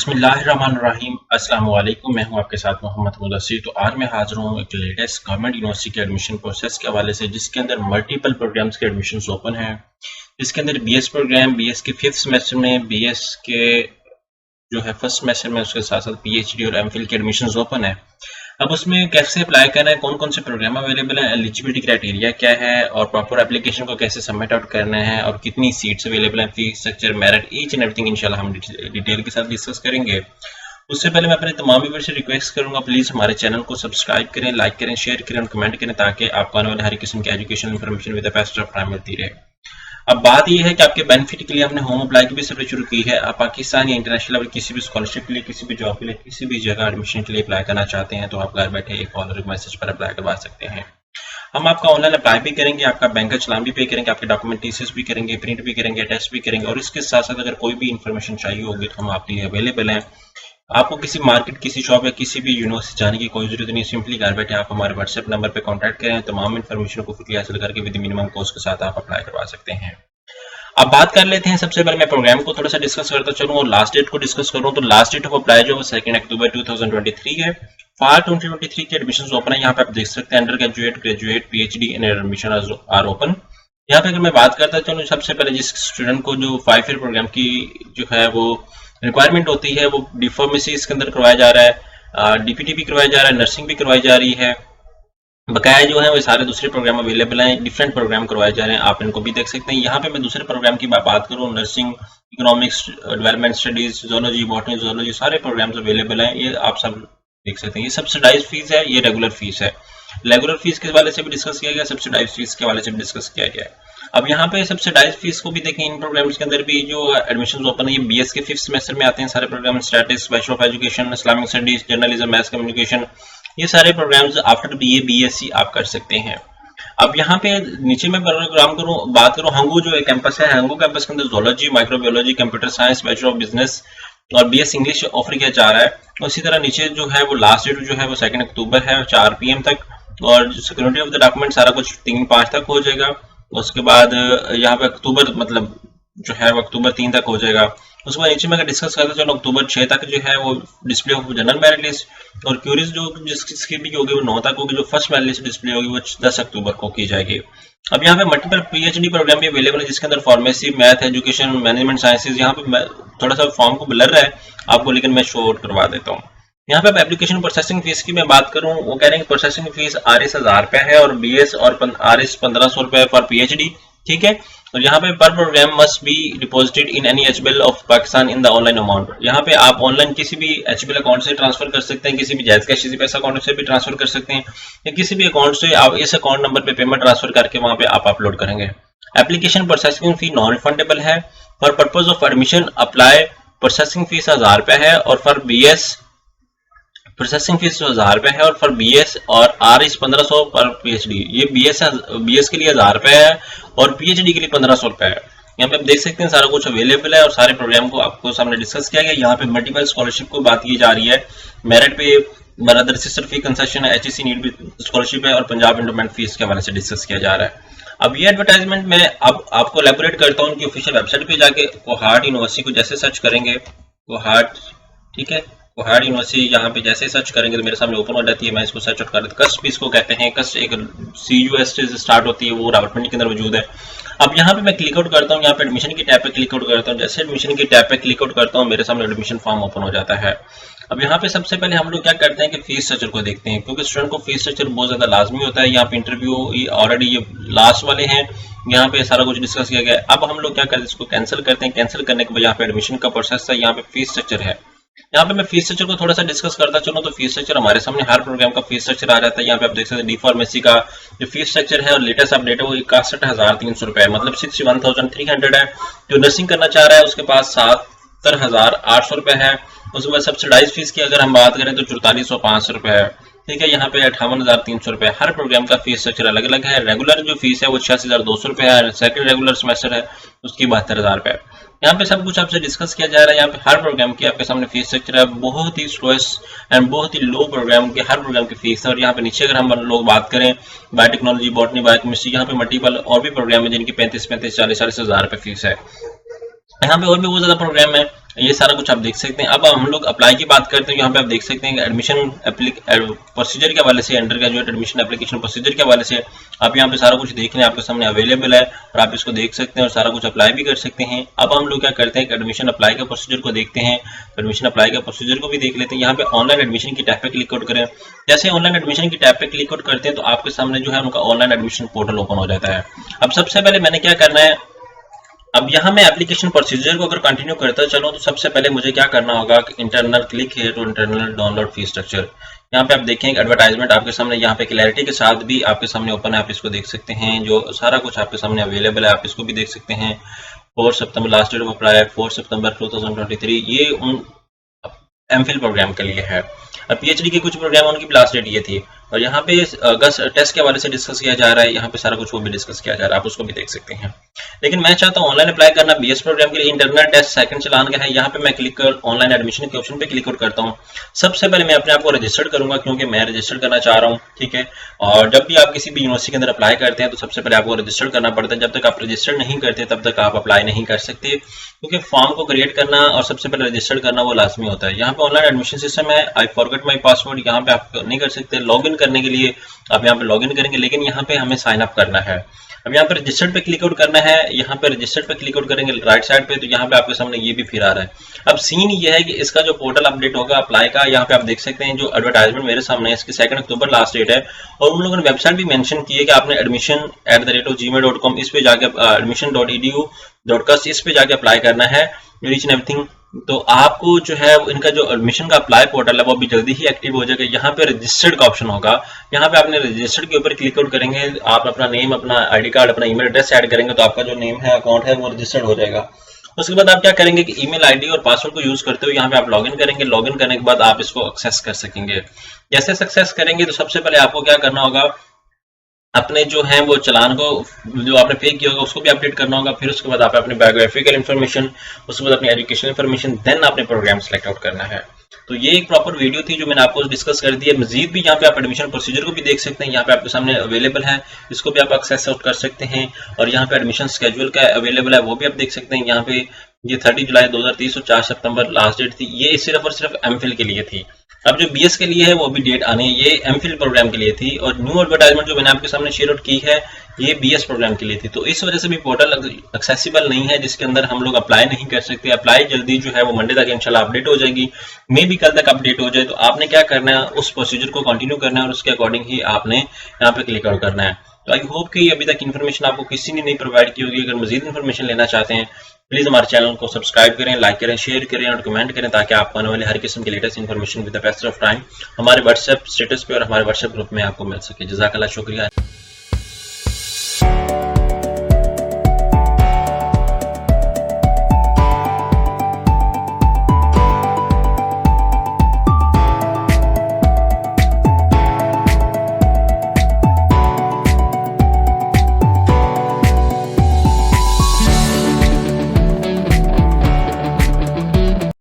बिस्मिल्लाहिर्रहमानिर्रहीम। अस्सलाम वालेकुम। मैं हूं आपके साथ मोहम्मद मुदस्सिर। तो आज मैं हाजिर हूं एक लेटेस्ट गवर्नमेंट यूनिवर्सिटी के एडमिशन प्रोसेस के हवाले से, जिसके अंदर मल्टीपल प्रोग्राम्स के एडमिशन्स ओपन हैं। जिसके अंदर बीएस प्रोग्राम, बीएस के 5th सेमेस्टर में, बीएस के जो है फर्स्ट सेमेस्टर में, उसके साथ साथ पीएचडी और एमफिल के एडमिशन्स ओपन है। अब उसमें कैसे अप्लाई करना है, कौन कौन से प्रोग्राम अवेलेबल है, एलिजिबिलिटी क्राइटेरिया क्या है और प्रॉपर एप्लीकेशन को कैसे सबमिट आउट करना है और कितनी सीट्स अवेलेबल हैं, fees structure, merit, each and everything इंशाल्लाह हम डिटेल के साथ डिस्कस करेंगे। उससे पहले मैं अपने तमाम व्यूअर्स से रिक्वेस्ट करूंगा, प्लीज़ हमारे चैनल को सब्सक्राइब करें, लाइक करें, शेयर करें और कमेंट करें, ताकि आपको आने वाले हर किस्म की education information with the best of time मिलती रहे। अब बात यह है कि आपके बेनिफिट के लिए हमने होम अप्लाई की भी सर्विस शुरू की है। आप पाकिस्तान या इंटरनेशनल लेवल किसी भी स्कॉलरशिप के लिए, किसी भी जॉब के लिए, किसी भी जगह एडमिशन के लिए अप्लाई करना चाहते हैं तो आप घर बैठे एक कॉल और एक मैसेज पर अप्लाई करवा सकते हैं। हम आपका ऑनलाइन अप्लाई भी करेंगे, आपका बैंक का चलान भी पे करेंगे, आपके डॉक्यूमेंट टीसीएस भी करेंगे, प्रिंट भी करेंगे, टेस्ट भी करेंगे और इसके साथ साथ अगर कोई भी इन्फॉर्मेशन चाहिए होगी तो हम आपके लिए अवेलेबल हैं। आपको किसी मार्केट, किसी शॉप या किसी भी यूनिवर्सिटी जाने की कोई जरूरत नहीं। सिंपली घर बैठे आप हमारे व्हाट्सएप नंबर पर कॉन्टैक्ट करें, तमाम इन्फॉर्मेशन को क्विकली हासिल करके विद मिनिमम कॉस्ट के साथ आप अप्लाई करवा सकते हैं। अब बात कर लेते हैं, सबसे पहले मैं प्रोग्राम को थोड़ा सा डिस्कस करता चलूं और लास्ट डेट को डिस्कस करूं। तो लास्ट डेट ऑफ अप्लाई जो 2 अक्टूबर 2023 है। फार 2023 के एडमिशन ओपन है। यहाँ पे आप देख सकते हैं undergraduate, graduate, PhD and admission are open. यहाँ पे अगर मैं बात करता चलूं, सबसे पहले जिस स्टूडेंट को जो 5 ईयर प्रोग्राम की जो है वो रिक्वायरमेंट होती है, वो डी फार्मेसी इसके अंदर करवाया जा रहा है, डीपीटी भी करवाया जा रहा है, नर्सिंग भी करवाई जा रही है। बकाया जो है वो सारे दूसरे प्रोग्राम अवेलेबल हैं, डिफरेंट प्रोग्राम करवाए जा रहे हैं, आप इनको भी देख सकते हैं। यहाँ पे मैं दूसरे प्रोग्राम की बात करूँ, nursing, economics, development studies, zoology, botany, zoology, सारे प्रोग्राम्स अवेलेबल हैं, ये आप सब देख सकते हैं। ये सब्सिडाइज फीस है, ये रेगुलर फीस है। रेगुलर फीस के हवाले से भी डिस्कस किया गया, सब्सिडाइज फीस के हवाले से भी डिस्कस किया गया है। अब यहाँ पे सब्सिडाइज फीस को भी देखें, इन प्रोग्राम्स के अंदर भी जो एडमिशन ओपन है, ये बीएस के 5th सेमेस्टर में आते हैं सारे programme. Statistics, bachelor of education, Islamic studies, journalism, math communication, ये सारे प्रोग्राम्स आफ्टर बीए, बीएससी आप कर सकते हैं। अब यहाँ पे नीचे में प्रोग्राम बात करूँ, हंगू जो एक कैंपस है, हंगू कैंपस के अंदर zoology, microbiology, computer science, bachelor of business और बीएस इंग्लिश ऑफर किया जा रहा है। उसी तरह नीचे जो है वो लास्ट डेट जो है वो 2 अक्टूबर है, 4 PM तक, और सिक्योरिटी ऑफ द डॉक्यूमेंट सारा कुछ 3-5 तक हो जाएगा। उसके बाद यहाँ पे अक्टूबर मतलब जो है वो अक्टूबर 3 तक हो जाएगा। उसके बाद नीचे में अगर डिस्कस करते चलो, अक्टूबर 6 तक जो है वो display of general merit list और क्यूरीज जो जिसकी भी होगी वो 9 तक होगी। जो फर्स्ट मेरिट लिस्ट डिस्प्ले होगी वो 10 अक्टूबर को की जाएगी। अब यहाँ पे मल्टीपल पीएचडी प्रोग्राम भी अवेलेबल है, जिसके अंदर pharmacy, math, education, management sciences. यहाँ पे थोड़ा सा फॉर्म को ब्लर है आपको, लेकिन मैं शो आउट करवा देता हूँ। यहाँ पे एप्लीकेशन प्रोसेसिंग फीस की मैं बात करूँ, वो कह रहे हैं प्रोसेसिंग फीस RS 1000 रुपए है और BS और RS 1500 रुपए फॉर PhD, ठीक है। और यहाँ पे पर programme must be deposited in any HBL of Pakistan in the online amount. यहाँ पे आप ऑनलाइन किसी भी HBL अकाउंट से ट्रांसफर कर सकते हैं, किसी भी जायज कैश पैसा अकाउंट से भी ट्रांसफर कर सकते हैं, या किसी भी अकाउंट से आप इस अकाउंट नंबर पे पेमेंट ट्रांसफर करके वहाँ पे आप अपलोड करेंगे। Application processing fee non refundable है। For purpose of admission apply processing fees 1000 रुपए है और फॉर BS प्रोसेसिंग फीस 1000 रुपए है और फॉर BS और RS 1500 पर PhD। ये BS के लिए 1000 रुपए है और PhD के लिए 1500 रुपए है। यहाँ पे आप देख सकते हैं सारा कुछ अवेलेबल है और सारे प्रोग्राम को आपको सामने डिस्कस किया गया। यहाँ पे मल्टीपल स्कॉलरशिप को बात की जा रही है, मेरिट पे, ब्रदर सिस्टर फी कंसेशन है, HEC नीड भी स्कॉलरशिप है और पंजाब एंडोमेंट फीस के हवाले से डिस्कस किया जा रहा है। अब ये एडवर्टाइजमेंट में अब आपको एलेबोरेट करता हूँ, उनकी ऑफिशियल वेबसाइट पे जाके कोहार्ट यूनिवर्सिटी को जैसे सर्च करेंगे, कोहार्ट, ठीक है, कोहार्ट यूनिवर्सिटी यहाँ पे जैसे सर्च करेंगे तो मेरे सामने ओपन हो जाती है। मैं इसको सर्च आउट कर देता हूँ। कस्ट भी इसको कहते हैं, कस्ट एक CUS से स्टार्ट होती है, वो रावलपिंडी के अंदर मौजूद है। अब यहाँ पे मैं क्लिक आउट करता हूँ, यहाँ पे एडमिशन की टैब पे क्लिक आउट करता हूँ। जैसे एडमिशन की टैब पे क्लिक आउट करता हूँ, मेरे सामने एडमिशन फॉर्म ओपन हो जाता है। अब यहाँ पे सबसे पहले हम लोग क्या करते हैं कि फीस स्ट्रक्चर को देखते हैं, क्योंकि स्टूडेंट को फीस स्ट्रक्चर बहुत ज्यादा लाजमी होता है। यहाँ पे इंटरव्यू ऑलरेडी ये लास्ट वाले हैं, यहाँ पे सारा कुछ डिस्कस किया गया है। अब हम लोग क्या करते हैं, इसको कैंसिल करते हैं। कैंसिल करने के बाद यहाँ पे एडमिशन का प्रोसेस है, यहाँ पे फीस स्ट्रक्चर है। यहाँ पे मैं फीस स्ट्रक्चर को थोड़ा सा डिस्कस करता चलूं तो फीस स्ट्रक्चर हमारे सामने हर प्रोग्राम का फीस स्ट्रक्चर आ जाता है। यहाँ पे आप देख सकते हैं डी फार्मेसी का जो फीस स्ट्रक्चर है और लेटेस्ट अपडेट है वो 61,300 रुपए है, मतलब 61,300 है। जो नर्सिंग करना चाह रहा है उसके पास 70,800 रुपए है। उसके बाद सब्सिडाइज फीस की अगर हम बात करें तो 4405 रुपए है, ठीक है। यहाँ पे 58,300 रुपए। हर प्रोग्राम का फीस स्ट्रक्चर अलग अलग है। रेगुलर जो फीस है वो 86,200 रुपए है, सेकंड रेगुलर सेमेस्टर है उसकी 72,000 रुपए। यहाँ पे सब कुछ आपसे डिस्कस किया जा रहा है। यहाँ पे हर प्रोग्राम की आपके सामने फीस स्ट्रक्चर है, बहुत ही स्लोएस्ट एंड बहुत ही लो प्रोग्राम के हर प्रोग्राम की फीस है। और यहाँ पे नीचे अगर हम लोग बात करें बायोटेक्नोलॉजी, बॉटनी, बायोकेमिस्ट्री, यहाँ पे मल्टीपल और भी प्रोग्राम है जिनकी 35,000, 40,000 रुपए फीस है। यहाँ पे और भी बहुत ज्यादा प्रोग्राम है। ये सारा कुछ आप देख सकते हैं। अब हम लोग अप्लाई की बात करते हैं। यहाँ पे आप देख सकते हैं कि एडमिशन प्रोसीजर के हवाले से, under graduate admission application procedure के हवाले से आप यहाँ पे सारा कुछ देख रहे हैं, आपके सामने अवेलेबल है और आप इसको देख सकते हैं और सारा कुछ अप्लाई भी कर सकते हैं। अब हम लोग क्या करते हैं कि एडमिशन अप्लाई का प्रोसीजर को देखते हैं। एडमिशन अप्लाई का प्रोसीजर को भी देख लेते हैं। यहाँ पे ऑनलाइन एडमिशन की टैब पे क्लिक आउट करें। जैसे ऑनलाइन एडमिशन की टैब पे क्लिक आउट करते हैं तो आपके सामने जो है उनका ऑनलाइन एडमिशन पोर्टल ओपन हो जाता है। अब सबसे पहले मैंने क्या करना है, अब यहाँ मैं एप्लीकेशन प्रोसीजर को अगर कंटिन्यू करता चलूँ तो सबसे पहले मुझे क्या करना होगा कि इंटरनल क्लिक है तो इंटरनल डाउनलोड फी स्ट्रक्चर। यहाँ पे आप देखेंगे एडवर्टाइजमेंट आपके सामने यहाँ पे क्लैरिटी के साथ भी आपके सामने ओपन है, आप इसको देख सकते हैं। जो सारा कुछ आपके सामने अवेलेबल है आप इसको भी देख सकते हैं। 4 सितंबर लास्ट डेट ऑफ अप्लाई, 4 सितंबर 2023, ये उन एमफिल प्रोग्राम के लिए है। और पीएचडी के कुछ प्रोग्राम उनकी लास्ट डेट ये थी। और यहाँ पे अगस्त टेस्ट के हवाले से डिस्कस किया जा रहा है, यहाँ पे सारा कुछ वो भी डिस्कस किया जा रहा है, आप उसको भी देख सकते हैं। लेकिन मैं चाहता हूँ ऑनलाइन अप्लाई करना बीएस प्रोग्राम के लिए। इंटरनल टेस्ट सेकंड चलान का है, यहाँ पे मैं क्लिक कर ऑनलाइन एडमिशन के ऑप्शन पे क्लिक आउट करता हूँ। सबसे पहले मैं अपने आप को रजिस्टर्ड करूंगा क्योंकि मैं रजिस्टर्ड करना चाह रहा हूँ, ठीक है। और जब भी आप किसी भी यूनिवर्सिटी के अंदर अप्लाई करते हैं तो सबसे पहले आपको रजिस्टर्ड करना पड़ता है। जब तक आप रजिस्टर्ड नहीं करते तब तक आप अप्लाई नहीं कर सकते, क्योंकि फॉर्म को क्रिएट करना और सबसे पहले रजिस्टर्ड करना वो लाजमी होता है। यहाँ पे ऑनलाइन एडमिशन सिस्टम है, आई फॉरगेट माई पासवर्ड, यहाँ पे आप नहीं कर सकते। लॉग इन करने के लिए आप यहाँ पे लॉग इन करेंगे, लेकिन यहाँ पे हमें साइन अप करना है। अब यहाँ पे रजिस्टर्ड पे क्लिक आउट करना है। यहाँ पे रजिस्टर्ड पे क्लिक आउट करेंगे राइट साइड पे तो यहाँ पे आपके सामने ये भी फिर आ रहा है। अब सीन ये है कि इसका जो पोर्टल अपडेट होगा अप्लाई का, यहाँ पे आप देख सकते हैं जो एडवर्टाइजमेंट मेरे सामने है इसकी 2 अक्टूबर लास्ट डेट है। और उन लोगों ने वेबसाइट भी मेंशन की है कि आपने admission@gmail.com इस पे जाके admission.edu.cust इस पे जाके अप्लाई करना है रीच एंड एवरीथिंग। तो आपको जो है इनका जो एडमिशन का अप्लाई पोर्टल है वो अभी जल्दी ही एक्टिव हो जाएगा। यहाँ पे रजिस्टर्ड का ऑप्शन होगा, यहाँ पे आपने रजिस्टर्ड के ऊपर क्लिक आउट करेंगे, आप अपना नेम, अपना आईडी कार्ड, अपना ईमेल एड्रेस ऐड करेंगे तो आपका जो नेम है, अकाउंट है वो रजिस्टर्ड हो जाएगा। उसके बाद आप क्या करेंगे कि ईमेल आईडी और पासवर्ड को यूज करते हुए यहाँ पे आप लॉगिन करेंगे। लॉगिन करने के बाद आप इसको एक्सेस कर सकेंगे। जैसे सक्सेस करेंगे तो सबसे पहले आपको क्या करना होगा, अपने जो है वो चलान को जो आपने पे किया होगा उसको भी अपडेट करना होगा। फिर उसके बाद आप अपनी बायोग्राफिकल इन्फॉर्मेशन, उसके बाद अपनी एजुकेशनल इन्फॉर्मेशन, देन आपने प्रोग्राम सेलेक्ट आउट करना है। तो ये एक प्रॉपर वीडियो थी जो मैंने आपको डिस्कस कर दी है। मजीद भी यहाँ पे आप एडमिशन प्रोसीजर को भी देख सकते हैं, यहाँ पे आपके सामने अवेलेबल है, इसको भी आप एक्सेस आउट कर सकते हैं। और यहाँ पे एडमिशन स्केड्यूल का अवेलेबल है वो भी आप देख सकते हैं। यहाँ पे ये 30 जुलाई 2023 और 4 सितंबर लास्ट डेट थी। ये सिर्फ और सिर्फ एमफिल के लिए थी। अब जो बीएस के लिए है वो भी डेट आनी है, ये एमफिल प्रोग्राम के लिए थी। और न्यू एडवर्टाइजमेंट जो मैंने आपके सामने शेयर आउट की है ये बीएस प्रोग्राम के लिए थी। तो इस वजह से भी पोर्टल एक्सेसिबल नहीं है जिसके अंदर हम लोग अप्लाई नहीं कर सकते। अप्लाई जल्दी जो है वो मंडे तक इंशाल्लाह अपडेट हो जाएगी, मे भी कल तक अपडेट हो जाए। तो आपने क्या करना है, उस प्रोसीजर को कंटिन्यू करना है और उसके अकॉर्डिंग ही आपने यहाँ पे क्लिक आउट करना है। तो आई होप कि अभी तक इन्फॉर्मेशन आपको किसी ने नहीं प्रोवाइड की होगी। अगर मजीद इन्फॉर्मेशन लेना चाहते हैं प्लीज हमारे चैनल को सब्सक्राइब करें, लाइक करें, शेयर करें और कमेंट करें ताकि आपको आने वाले हर किस्म की latest information with the best of time हमारे व्हाट्सएप स्टेटस पे और हमारे व्हाट्सएप ग्रुप में आपको मिल सके। जज़ाकल्लाह, शुक्रिया।